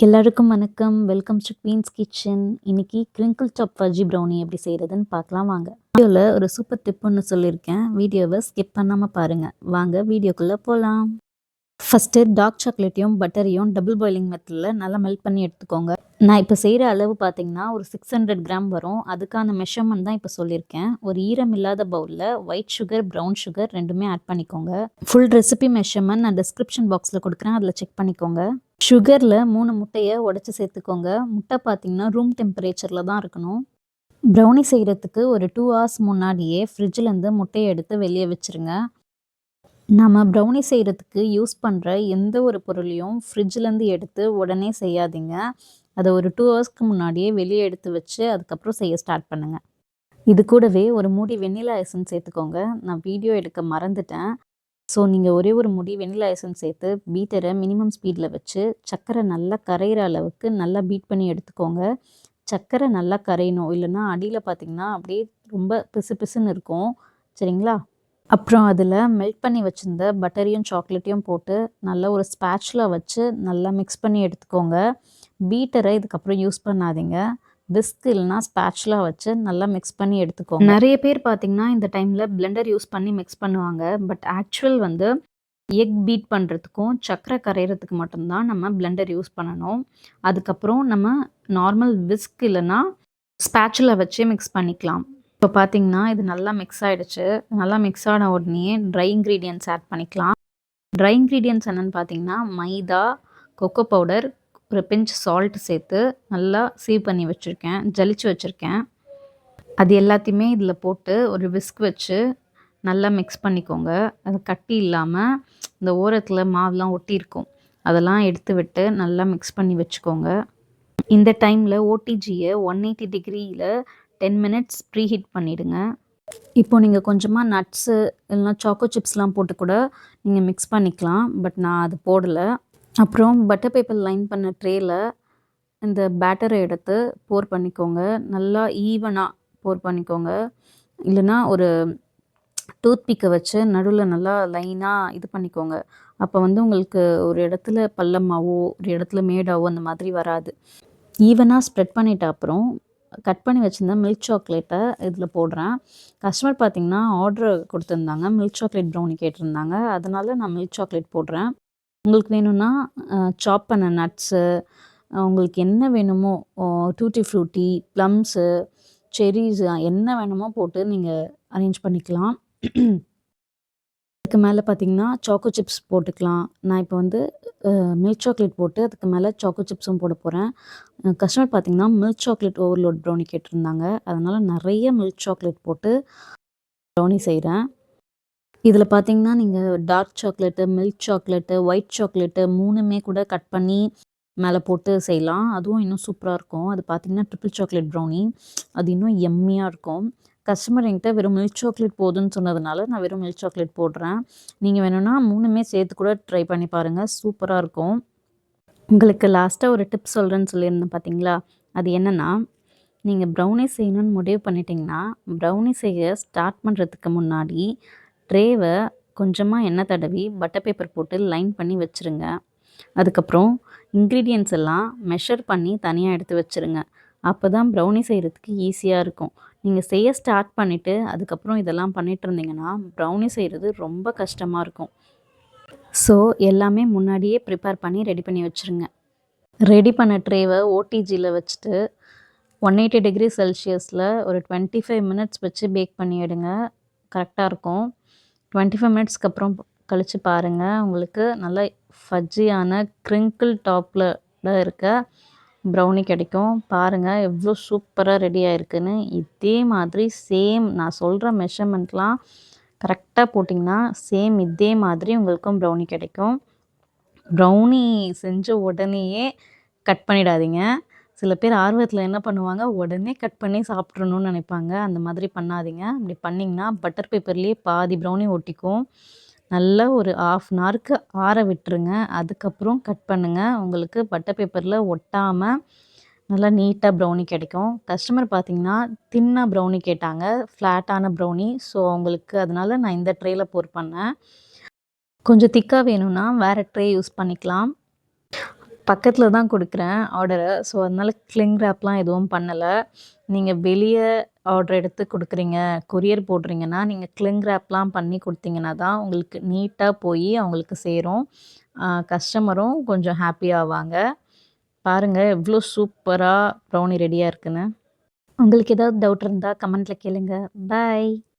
எல்லாருக்கும் வணக்கம். Welcome to Queen's kitchen. இன்னைக்கு கிரிங்கிள் டாப் ஃபஜ்ஜி ப்ரௌனி எப்படி செய்கிறதுன்னு பார்க்கலாம் வாங்க. வீடியோவில் ஒரு சூப்பர் டிப் ஒன்று சொல்லியிருக்கேன். வீடியோவை ஸ்கிப் பண்ணாமல் பாருங்கள். வாங்க வீடியோக்குள்ளே போகலாம். ஃபஸ்ட்டு டார்க் சாக்லேட்டையும் பட்டரையும் டபுள் பாயிலிங் மெத்தடில் நல்லா மெல்ட் பண்ணி எடுத்துக்கோங்க. நான் இப்போ செய்கிற அளவு பார்த்தீங்கன்னா ஒரு 600 கிராம் வரும். அதுக்கான மெஷர்மெண்ட் தான் இப்போ சொல்லியிருக்கேன். ஒரு ஈரம் இல்லாத பவுலில் ஒயிட் சுகர், ப்ரௌன் சுகர் ரெண்டுமே ஆட் பண்ணிக்கோங்க. ஃபுல் ரெசிபி மெஷர்மெண்ட் நான் டிஸ்கிரிப்ஷன் பாக்ஸில் கொடுக்குறேன், அதில் செக் பண்ணிக்கோங்க. சுகரில் 3 முட்டையை உடச்சி சேர்த்துக்கோங்க. முட்டை பார்த்தீங்கன்னா ரூம் டெம்பரேச்சரில் தான் இருக்கணும். ப்ரௌனி செய்கிறதுக்கு ஒரு 2 hours முன்னாடியே ஃப்ரிட்ஜிலேருந்து முட்டையை எடுத்து வெளியே வச்சுருங்க. நம்ம ப்ரௌனி செய்கிறதுக்கு யூஸ் பண்ணுற எந்த ஒரு பொருளையும் ஃப்ரிட்ஜிலேருந்து எடுத்து உடனே செய்யாதீங்க. அதை ஒரு 2 ஹவர்ஸ்க்கு முன்னாடியே வெளியே எடுத்து வச்சு அதுக்கப்புறம் செய்ய ஸ்டார்ட் பண்ணுங்கள். இது கூடவே ஒரு மூடி வெண்ணிலா எசன்ஸ் சேர்த்துக்கோங்க. நான் வீடியோ எடுக்க மறந்துட்டேன். ஸோ நீங்கள் ஒரே ஒரு மூடி வெண்ணிலா எசன்ஸ் சேர்த்து பீட்டரை மினிமம் ஸ்பீடில் வச்சு சர்க்கரை நல்லா கரையிற அளவுக்கு நல்லா பீட் பண்ணி எடுத்துக்கோங்க. சர்க்கரை நல்லா கரையணும், இல்லைன்னா அடியில் பார்த்திங்கன்னா அப்படியே ரொம்ப பிசு பிசுன்னு இருக்கும். சரிங்களா? அப்புறம் அதில் மெல்ட் பண்ணி வச்சுருந்த பட்டரையும் சாக்லேட்டையும் போட்டு நல்லா ஒரு ஸ்பேட்சுலா வச்சு நல்லா மிக்ஸ் பண்ணி எடுத்துக்கோங்க. பீட்டரை இதுக்கப்புறம் யூஸ் பண்ணாதீங்க. விஸ்க் இல்லைனா ஸ்பேட்சுலா வச்சு நல்லா மிக்ஸ் பண்ணி எடுத்துக்கோங்க. நிறைய பேர் பார்த்திங்கன்னா இந்த டைமில் பிளெண்டர் யூஸ் பண்ணி மிக்ஸ் பண்ணுவாங்க. பட் ஆக்சுவல் வந்து எக் பீட் பண்ணுறதுக்கும் சர்க்கரை கரையிறதுக்கு மட்டும்தான் நம்ம பிளெண்டர் யூஸ் பண்ணணும். அதுக்கப்புறம் நம்ம நார்மல் விஸ்க் இல்லைன்னா ஸ்பேட்சுலா வச்சே மிக்ஸ் பண்ணிக்கலாம். இப்போ பார்த்தீங்கன்னா இது நல்லா மிக்ஸ் ஆகிடுச்சு. நல்லா மிக்ஸ் ஆன உடனே ட்ரை இன்க்ரீடியன்ட்ஸ் ஆட் பண்ணிக்கலாம். ட்ரை இன்க்ரீடியன்ட்ஸ் என்னென்னு பார்த்தீங்கன்னா மைதா, கொக்கோ பவுடர், ஒரு பிஞ்ச் சால்ட் சேர்த்து நல்லா சீவ் பண்ணி வச்சுருக்கேன், ஜலிச்சு வச்சுருக்கேன். அது எல்லாத்தையுமே இதில் போட்டு ஒரு விஸ்க் வச்சு நல்லா மிக்ஸ் பண்ணிக்கோங்க. அது கட்டி இல்லாமல் இந்த ஓரத்தில் மாவுலாம் ஒட்டியிருக்கும், அதெல்லாம் எடுத்து விட்டு நல்லா மிக்ஸ் பண்ணி வச்சுக்கோங்க. இந்த டைமில் ஓடிஜியை 180 டிகிரியில் 10 மினிட்ஸ் ப்ரீ ஹீட் பண்ணிவிடுங்க. இப்போ நீங்கள் கொஞ்சமாக நட்ஸு இல்லைனா சாக்கோ சிப்ஸ்லாம் போட்டு கூட நீங்கள் மிக்ஸ் பண்ணிக்கலாம். பட் நான் அது போடலை. அப்புறம் பட்டர் பேப்பர் லைன் பண்ண ட்ரேயில் இந்த பேட்டரை எடுத்து போர் பண்ணிக்கோங்க. நல்லா ஈவனாக போர் பண்ணிக்கோங்க. இல்லைனா ஒரு டூத்பிக்கை வச்சு நடுவில் நல்லா லைனாக இது பண்ணிக்கோங்க. அப்போ வந்து உங்களுக்கு ஒரு இடத்துல பள்ளமாவோ ஒரு இடத்துல மேடாவோ அந்த மாதிரி வராது. ஈவனாக ஸ்ப்ரெட் பண்ணிட்ட அப்புறம் கட் பண்ணி வச்சுருந்த மில்க் சாக்லேட்டை இதில் போடுறேன். கஸ்டமர் பார்த்திங்கன்னா ஆர்டர் கொடுத்துருந்தாங்க, மில்க் சாக்லேட் ப்ரௌனி கேட்டிருந்தாங்க. அதனால் நான் மில்க் சாக்லேட் போடுறேன். உங்களுக்கு வேணும்னா சாப் பண்ண நட்ஸு, உங்களுக்கு என்ன வேணுமோ டூட்டி ஃப்ரூட்டி, ப்ளம்ஸு, செர்ரீஸு என்ன வேணுமோ போட்டு நீங்கள் அரேஞ்ச் பண்ணிக்கலாம். அதுக்கு மேலே பார்த்திங்கன்னா சாக்கோ சிப்ஸ் போட்டுக்கலாம். நான் இப்போ வந்து மில்க் சாக்லேட் போட்டு அதுக்கு மேலே சாக்கோ சிப்ஸும் போட போகிறேன். கஸ்டமர் பார்த்திங்கன்னா மில்க் சாக்லேட் ஓவர்லோட் ப்ரௌனி கேட்டிருந்தாங்க. அதனால் நிறைய மில்க் சாக்லேட் போட்டு ப்ரௌனி செய்கிறேன். இதில் பார்த்திங்கன்னா நீங்கள் dark chocolate, milk chocolate, white chocolate 3மே கூட கட் பண்ணி மேலே போட்டு செய்யலாம். அதுவும் இன்னும் சூப்பராக இருக்கும். அது பார்த்திங்கன்னா ட்ரிபிள் சாக்லேட் ப்ரௌனி, அது இன்னும் எம்மியாக இருக்கும். கஸ்டமர் என்கிட்ட வெறும் மில்க் சாக்லேட் போதுன்னு சொன்னதுனால நான் வெறும் மில்க் சாக்லேட் போடுறேன். நீங்கள் வேணும்னா 3மே சேர்த்து கூட ட்ரை பண்ணி பாருங்கள், சூப்பராக இருக்கும். உங்களுக்கு லாஸ்ட்டாக ஒரு டிப் சொல்கிறேன்னு சொல்லியிருந்தேன் பார்த்தீங்களா, அது என்னென்னா, நீங்கள் ப்ரௌனி செய்யணும்னு முடிவு பண்ணிட்டீங்கன்னா ப்ரௌனி செய்ய ஸ்டார்ட் பண்ணுறதுக்கு முன்னாடி ட்ரேவை கொஞ்சமாக எண்ணெய் தடவி பட்டர் பேப்பர் போட்டு லைன் பண்ணி வச்சுருங்க. அதுக்கப்புறம் இன்க்ரீடியன்ட்ஸ் எல்லாம் மெஷர் பண்ணி தனியாக எடுத்து வச்சுருங்க. அப்போ தான் ப்ரௌனி செய்கிறதுக்கு ஈஸியாக இருக்கும். நீங்கள் செய்ய ஸ்டார்ட் பண்ணிவிட்டு அதுக்கப்புறம் இதெல்லாம் பண்ணிகிட்டு இருந்தீங்கன்னா ப்ரௌனி செய்கிறது ரொம்ப கஷ்டமாக இருக்கும். ஸோ எல்லாமே முன்னாடியே ப்ரிப்பேர் பண்ணி ரெடி பண்ணி வச்சுருங்க. ரெடி பண்ண ட்ரேவை ஓடிஜியில் வச்சுட்டு 180 டிகிரி செல்சியஸில் ஒரு 25 மினிட்ஸ் வச்சு பேக் பண்ணி எடுங்க. கரெக்டாக இருக்கும். 25 மினிட்ஸ்க்கு அப்புறம் கழித்து பாருங்கள், உங்களுக்கு நல்ல ஃபஜ்ஜியான கிரிங்கிள் டாப்பில் இருக்க ப்ரௌனி கிடைக்கும். பாருங்கள் எவ்வளோ சூப்பராக ரெடி ஆகிருக்குன்னு. இதே மாதிரி சேம் நான் சொல்கிற மெஷர்மெண்ட்லாம் கரெக்டாக போட்டிங்கன்னா சேம் இதே மாதிரி உங்களுக்கும் ப்ரௌனி கிடைக்கும். ப்ரௌனி செஞ்ச உடனேயே கட் பண்ணிடாதீங்க. சில பேர் ஆர்வத்தில் என்ன பண்ணுவாங்க, உடனே கட் பண்ணி சாப்பிட்றணுன்னு நினைப்பாங்க. அந்த மாதிரி பண்ணாதீங்க. அப்படி பண்ணிங்கன்னா பட்டர் பேப்பர்லேயே பாதி ப்ரௌனி ஒட்டிக்கும். நல்லா ஒரு 1/2 அன் ஹவருக்கு ஆற விட்டுருங்க. அதுக்கப்புறம் கட் பண்ணுங்கள். உங்களுக்கு பட்டர் பேப்பரில் ஒட்டாமல் நல்லா நீட்டாக ப்ரௌனி கிடைக்கும். கஸ்டமர் பார்த்திங்கன்னா தின்னாக ப்ரௌனி கேட்டாங்க, ஃப்ளாட்டான ப்ரௌனி. ஸோ அவங்களுக்கு அதனால் நான் இந்த ட்ரேயில் போர் பண்ணேன். கொஞ்சம் திக்காக வேணும்னா வேறு ட்ரே யூஸ் பண்ணிக்கலாம். பக்கத்தில் தான் கொடுக்குறேன் ஆர்டரை. ஸோ அதனால கிளிங் ரேப்லாம் எதுவும் பண்ணலை. நீங்கள் வெளியே ஆர்டர் எடுத்து கொடுக்குறீங்க, கொரியர் போடுறீங்கன்னா, நீங்கள் கிளிங் ரேப்லாம் பண்ணி கொடுத்தீங்கன்னா தான் உங்களுக்கு நீட்டாக போய் அவங்களுக்கு சேரும். கஸ்டமரும் கொஞ்சம் ஹாப்பி ஆவாங்க. பாருங்கள் எவ்வளோ சூப்பராக ப்ரௌனி ரெடியாக இருக்குன்னு. உங்களுக்கு ஏதாவது டவுட் இருந்தால் கமெண்ட்டில் கேளுங்க. பாய்.